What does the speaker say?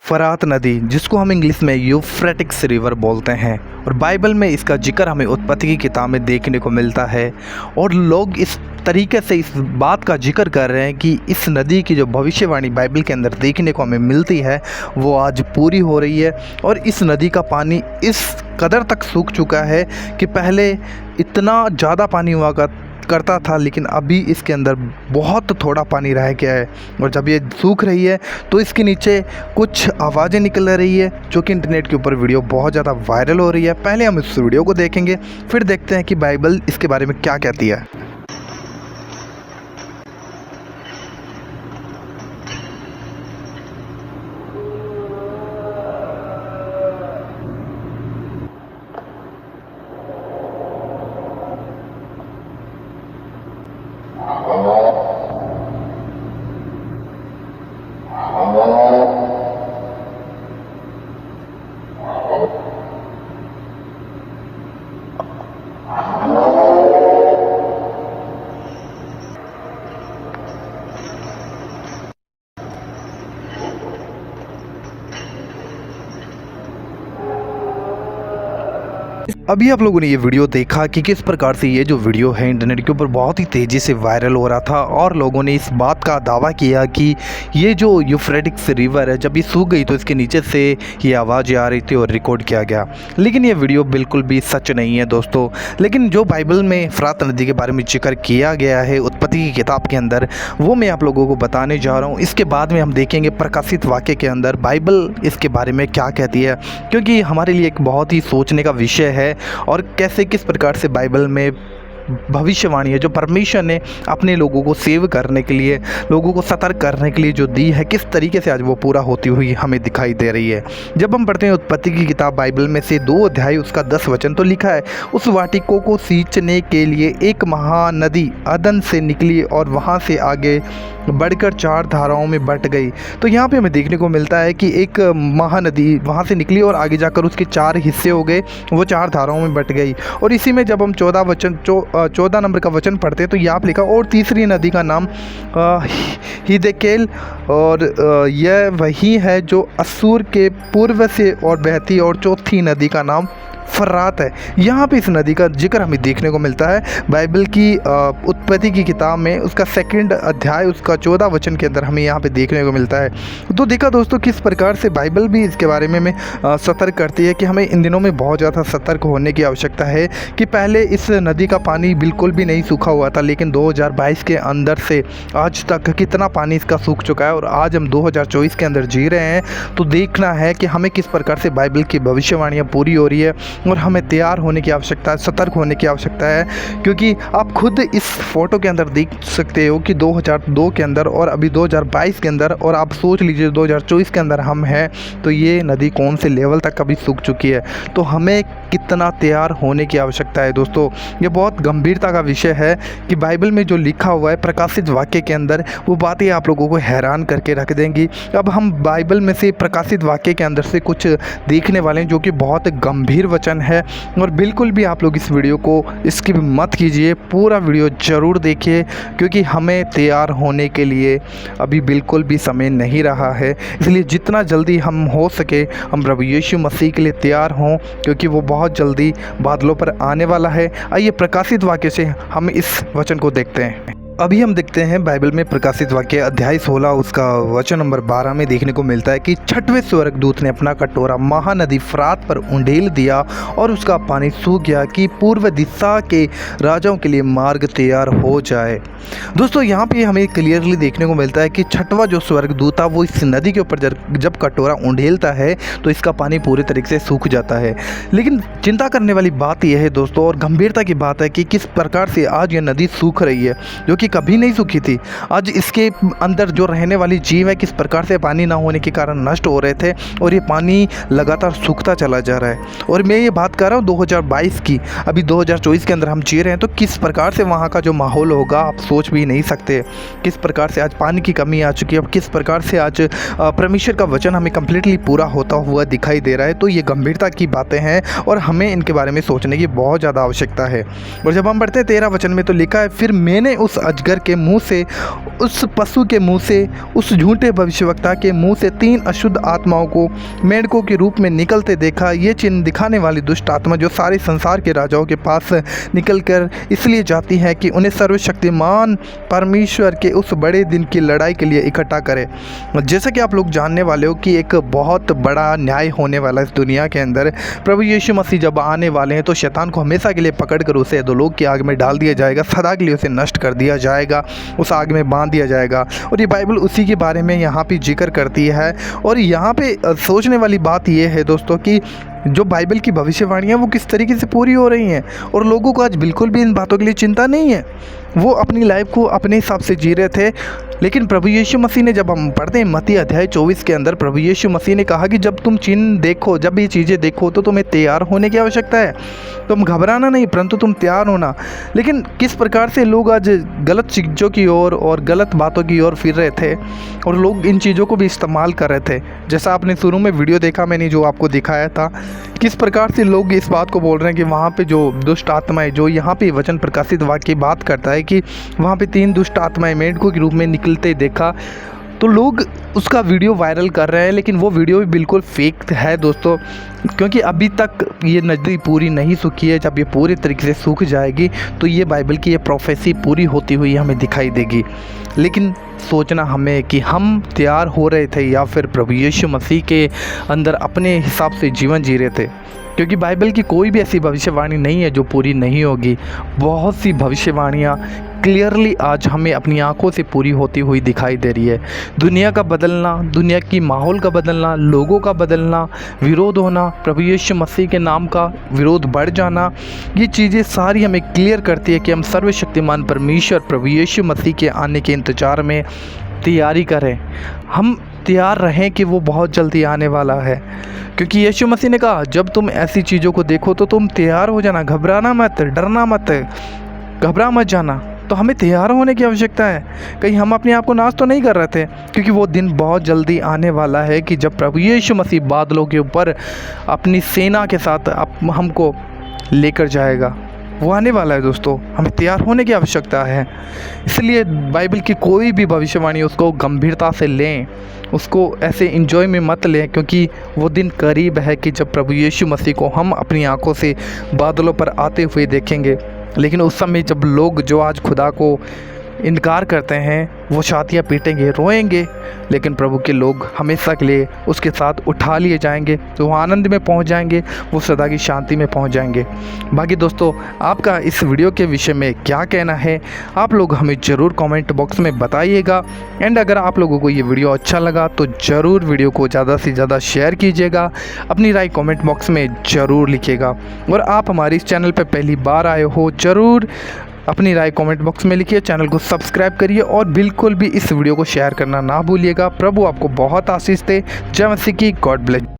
फरात नदी, जिसको हम इंग्लिश में यूफ्रेटिक्स रिवर बोलते हैं, और बाइबल में इसका जिक्र हमें उत्पत्ति की किताब में देखने को मिलता है। और लोग इस तरीके से इस बात का जिक्र कर रहे हैं कि इस नदी की जो भविष्यवाणी बाइबल के अंदर देखने को हमें मिलती है वो आज पूरी हो रही है। और इस नदी का पानी इस कदर तक सूख चुका है कि पहले इतना ज़्यादा पानी हुआ करता था, लेकिन अभी इसके अंदर बहुत थोड़ा पानी रह गया है। और जब ये सूख रही है तो इसके नीचे कुछ आवाज़ें निकल रही है, जो कि इंटरनेट के ऊपर वीडियो बहुत ज़्यादा वायरल हो रही है। पहले हम इस वीडियो को देखेंगे, फिर देखते हैं कि बाइबल इसके बारे में क्या कहती है। अभी आप लोगों ने ये वीडियो देखा कि किस प्रकार से ये जो वीडियो है इंटरनेट के ऊपर बहुत ही तेज़ी से वायरल हो रहा था, और लोगों ने इस बात का दावा किया कि ये जो यूफ्रेटिक्स रिवर है, जब ये सूख गई तो इसके नीचे से ये आवाज़ें आ रही थी और रिकॉर्ड किया गया। लेकिन ये वीडियो बिल्कुल भी सच नहीं है दोस्तों। लेकिन जो बाइबल में फरात नदी के बारे में जिक्र किया गया है उत्पत्ति की किताब के अंदर, वो मैं आप लोगों को बताने जा रहा हूँ। इसके बाद में हम देखेंगे प्रकाशित वाक्य के अंदर बाइबल इसके बारे में क्या कहती है, क्योंकि हमारे लिए एक बहुत ही सोचने का विषय है। और कैसे किस प्रकार से बाइबल में भविष्यवाणी है जो परमेश्वर ने अपने लोगों को सेव करने के लिए, लोगों को सतर्क करने के लिए जो दी है, किस तरीके से आज वो पूरा होती हुई हमें दिखाई दे रही है। जब हम पढ़ते हैं उत्पत्ति की किताब बाइबल में से 2 अध्याय उसका 10 वचन, तो लिखा है, उस वाटिकों को सींचने के लिए एक महानदी अदन से निकली और वहाँ से आगे बढ़कर 4 धाराओं में बट गई। तो यहाँ पे हमें देखने को मिलता है कि एक महानदी वहाँ से निकली और आगे जाकर उसके 4 हिस्से हो गए, वो 4 धाराओं में बट गई। और इसी में जब हम 14 नंबर का वचन पढ़ते हैं तो यहाँ पे लिखा, और तीसरी नदी का नाम हिदेकेल, और यह वही है जो असूर के पूर्व से और बहती, और चौथी नदी का नाम फरात है। यहाँ पे इस नदी का जिक्र हमें देखने को मिलता है बाइबल की उत्पत्ति की किताब में, उसका 2 अध्याय उसका 14 वचन के अंदर हमें यहाँ पे देखने को मिलता है। तो देखा दोस्तों किस प्रकार से बाइबल भी इसके बारे में सतर्क करती है कि हमें इन दिनों में बहुत ज़्यादा सतर्क होने की आवश्यकता है। कि पहले इस नदी का पानी बिल्कुल भी नहीं सूखा हुआ था, लेकिन 2022 के अंदर से आज तक कितना पानी इसका सूख चुका है। और आज हम 2024 के अंदर जी रहे हैं, तो देखना है कि हमें किस प्रकार से बाइबल की भविष्यवाणियाँ पूरी हो रही है, और हमें तैयार होने की आवश्यकता है, सतर्क होने की आवश्यकता है। क्योंकि आप खुद इस फोटो के अंदर देख सकते हो कि 2002 के अंदर और अभी 2022 के अंदर, और आप सोच लीजिए 2024 के अंदर हम हैं, तो ये नदी कौन से लेवल तक अभी सूख चुकी है। तो हमें कितना तैयार होने की आवश्यकता है दोस्तों। ये बहुत गंभीरता का विषय है कि बाइबल में जो लिखा हुआ है प्रकाशित वाक्य के अंदर, वो बातें आप लोगों को हैरान करके रख देंगी। अब हम बाइबल में से प्रकाशित वाक्य के अंदर से कुछ देखने वाले हैं जो कि बहुत गंभीर वचन है। और बिल्कुल भी आप लोग इस वीडियो को स्किप मत कीजिए, पूरा वीडियो ज़रूर देखिए, क्योंकि हमें तैयार होने के लिए अभी बिल्कुल भी समय नहीं रहा है। इसलिए जितना जल्दी हम हो सके हम प्रभु यीशु मसीह के लिए तैयार हों, क्योंकि वो बहुत जल्दी बादलों पर आने वाला है। आइए प्रकाशित वाक्य से हम इस वचन को देखते हैं। अभी हम देखते हैं बाइबल में प्रकाशित वाक्य अध्याय 16 उसका वचन नंबर 12 में देखने को मिलता है कि 6वें स्वर्गदूत ने अपना कटोरा महानदी फरात पर उंडेल दिया, और उसका पानी सूख गया कि पूर्व दिशा के राजाओं के लिए मार्ग तैयार हो जाए। दोस्तों यहाँ पे हमें क्लियरली देखने को मिलता है कि 6वां जो स्वर्गदूत था वो इस नदी के ऊपर जब कटोरा उंडेलता है तो इसका पानी पूरे तरीके से सूख जाता है। लेकिन चिंता करने वाली बात यह है दोस्तों, और गंभीरता की बात है कि किस प्रकार से आज यह नदी सूख रही है, जो कि कभी नहीं सूखी थी। आज इसके अंदर जो रहने वाली जीव है किस प्रकार से पानी ना होने के कारण नष्ट हो रहे थे, और ये पानी लगातार सूखता चला जा रहा है। और मैं ये बात कर रहा हूँ 2022 की, अभी 2024 के अंदर हम जी रहे हैं, तो किस प्रकार से वहाँ का जो माहौल होगा आप सोच भी नहीं सकते। किस प्रकार से आज पानी की कमी आ चुकी है, अब किस प्रकार से आज परमेश्वर का वचन हमें कम्प्लीटली पूरा होता हुआ दिखाई दे रहा है। तो ये गंभीरता की बातें हैं और हमें इनके बारे में सोचने की बहुत ज़्यादा आवश्यकता है। और जब हम पढ़ते हैं 13 वचन में, तो लिखा है, फिर मैंने उस अजगर के मुंह से, उस पशु के मुंह से, उस झूठे भविष्यवक्ता के मुंह से 3 अशुद्ध आत्माओं को मेंढकों के रूप में निकलते देखा। ये चिन्ह दिखाने वाली दुष्ट आत्मा जो सारे संसार के राजाओं के पास निकलकर इसलिए जाती है कि उन्हें सर्वशक्तिमान परमेश्वर के उस बड़े दिन की लड़ाई के लिए इकट्ठा करे। जैसा कि आप लोग जानने वाले हो कि एक बहुत बड़ा न्याय होने वाला है इस दुनिया के अंदर। प्रभु यीशु मसीह जब आने वाले हैं तो शैतान को हमेशा के लिए पकड़कर उसे अधोलोक की आग में डाल दिया जाएगा, सदा के लिए उसे नष्ट कर दिया जाएगा, उस आग में बांध दिया जाएगा। और ये बाइबल उसी के बारे में यहाँ पे जिक्र करती है। और यहाँ पे सोचने वाली बात ये है दोस्तों कि जो बाइबल की भविष्यवाणियाँ वो किस तरीके से पूरी हो रही हैं, और लोगों को आज बिल्कुल भी इन बातों के लिए चिंता नहीं है। वो अपनी लाइफ को अपने हिसाब से जी रहे थे। लेकिन प्रभु यीशु मसीह ने, जब हम पढ़ते हैं मत्ती अध्याय 24 के अंदर, प्रभु यीशु मसीह ने कहा कि जब तुम चिन्ह देखो, जब ये चीज़ें देखो तो तुम्हें तैयार होने की आवश्यकता है। तुम घबराना नहीं, परंतु तुम तैयार होना। लेकिन किस प्रकार से लोग आज गलत चीज़ों की ओर और गलत बातों की ओर फिर रहे थे, और लोग इन चीज़ों को भी इस्तेमाल कर रहे थे। जैसा आपने शुरू में वीडियो देखा मैंने जो आपको दिखाया था, किस प्रकार से लोग इस बात को बोल रहे हैं कि वहाँ पे जो दुष्ट आत्माएं, जो यहाँ पे वचन प्रकाशित वाक्य बात करता है कि वहाँ पे 3 दुष्ट आत्माएं मेंढकों के रूप में निकलते देखा, तो लोग उसका वीडियो वायरल कर रहे हैं। लेकिन वो वीडियो भी बिल्कुल फेक है दोस्तों, क्योंकि अभी तक ये नदी पूरी नहीं सूखी है। जब ये पूरी तरीके से सूख जाएगी तो ये बाइबल की ये प्रोफेसी पूरी होती हुई हमें दिखाई देगी। लेकिन सोचना हमें कि हम तैयार हो रहे थे या फिर प्रभु यीशु मसीह के अंदर अपने हिसाब से जीवन जी रहे थे, क्योंकि बाइबल की कोई भी ऐसी भविष्यवाणी नहीं है जो पूरी नहीं होगी। बहुत सी भविष्यवाणियाँ क्लियरली आज हमें अपनी आंखों से पूरी होती हुई दिखाई दे रही है। दुनिया का बदलना, दुनिया की माहौल का बदलना, लोगों का बदलना, विरोध होना, प्रभु यीशु मसीह के नाम का विरोध बढ़ जाना, ये चीज़ें सारी हमें क्लियर करती है कि हम सर्वशक्तिमान परमेश्वर प्रभु यीशु मसीह के आने के इंतज़ार में तैयारी करें। हम तैयार रहें कि वो बहुत जल्दी आने वाला है, क्योंकि यीशु मसीह ने कहा जब तुम ऐसी चीज़ों को देखो तो तुम तैयार हो जाना, घबराना मत, डरना मत, घबरा मत जाना। तो हमें तैयार होने की आवश्यकता है। कहीं हम अपने आप को नाश तो नहीं कर रहे थे, क्योंकि वो दिन बहुत जल्दी आने वाला है कि जब प्रभु यीशु मसीह बादलों के ऊपर अपनी सेना के साथ हमको लेकर जाएगा। वो आने वाला है दोस्तों, हमें तैयार होने की आवश्यकता है। इसलिए बाइबल की कोई भी भविष्यवाणी उसको गंभीरता से लें, उसको ऐसे एंजॉय में मत लें, क्योंकि वो दिन करीब है कि जब प्रभु यीशु मसीह को हम अपनी आंखों से बादलों पर आते हुए देखेंगे। लेकिन उस समय जब लोग जो आज खुदा को इनकार करते हैं वो छातियाँ पीटेंगे, रोएंगे, लेकिन प्रभु के लोग हमेशा के लिए उसके साथ उठा लिए जाएंगे, तो वो आनंद में पहुंच जाएंगे, वो सदा की शांति में पहुंच जाएंगे। बाकी दोस्तों, आपका इस वीडियो के विषय में क्या कहना है आप लोग हमें ज़रूर कमेंट बॉक्स में बताइएगा। एंड अगर आप लोगों को ये वीडियो अच्छा लगा तो ज़रूर वीडियो को ज़्यादा से ज़्यादा शेयर कीजिएगा, अपनी राय कमेंट बॉक्स में ज़रूर लिखिएगा। और आप हमारे इस चैनल पर पहली बार आए हो, ज़रूर अपनी राय कमेंट बॉक्स में लिखिए, चैनल को सब्सक्राइब करिए और बिल्कुल भी इस वीडियो को शेयर करना ना भूलिएगा। प्रभु आपको बहुत आशीष दे। जय मसीह की। God bless.